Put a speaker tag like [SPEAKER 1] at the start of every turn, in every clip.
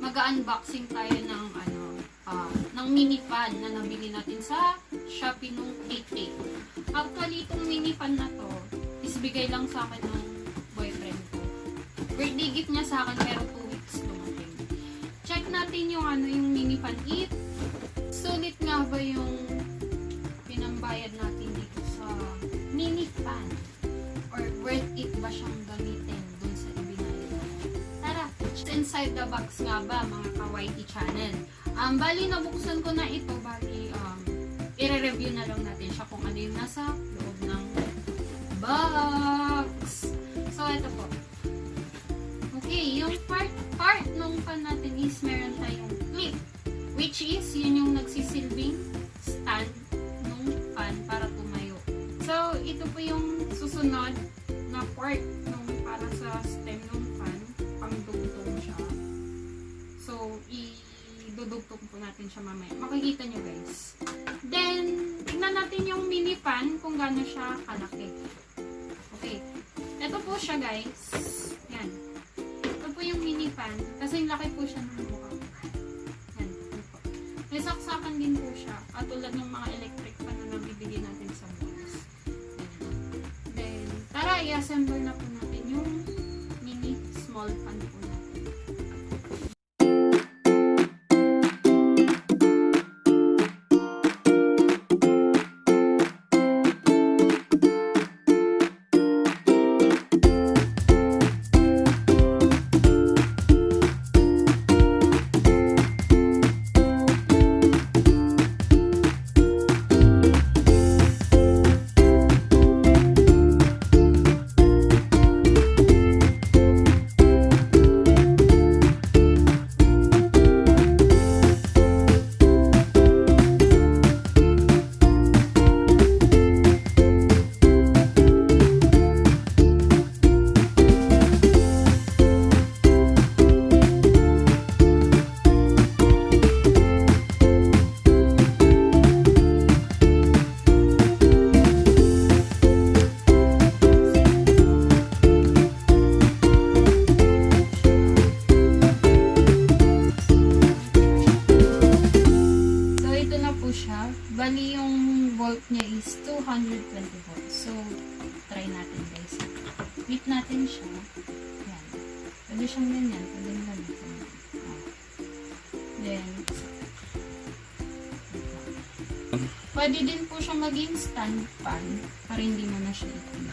[SPEAKER 1] mag-unboxing tayo ng ng mini fan na nabili natin sa Shoppee nung 8K. Actually, itong mini fan na to is bigay lang sa akin ng boyfriend ko. Birthday gift niya sa akin pero 2 weeks dumating. Check natin yung yung mini fan. Sulit nga ba yung pinambayad natin dito sa mini fan? Or worth it ba siyang gamitin dun sa ibinayad natin? Tara! Inside the box nga ba mga ka-YT channel? Bali nabuksan ko na ito. Bali i-review na lang natin siya kung ano yung nasa loob ng box. So ito po. Okay, yung part nung fan natin is meron tayong clip. Which is yun yung nagsisilbing stand nung fan para tumayo. So ito po yung susunod na part nung para sa stem ng fan. Pangdugtong siya. So idudugtong po natin siya mamaya. Makikita nyo guys. Then, tignan natin yung mini fan kung gaano siya kalaki. Okay. Ito po siya guys. Yan. Ito po yung mini fan. Kasi laki po siya ng mukha. Yan. Ito po. May saksakan din po siya. Katulad ng mga electric fan na nabibili natin sa malls. Then, tara, i-assemble na po natin yung mini small fan po natin. Bali, yung volt niya is 220 volts. So, try natin guys. Heat natin siya. Yan. Pwede siyang ganyan. Pwede yung ganyan. Then, pwede din po siya maging stand fan para hindi mo na siya itin.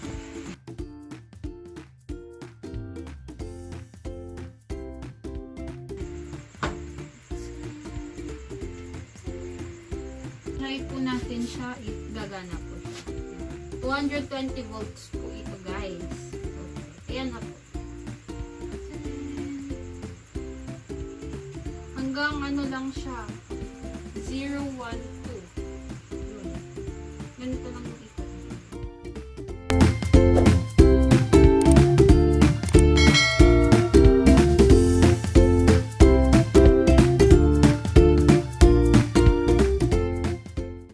[SPEAKER 1] Try po natin siya, gagana po siya. 220 volts po ito guys. Okay. Ayan na po. Hanggang ano lang siya.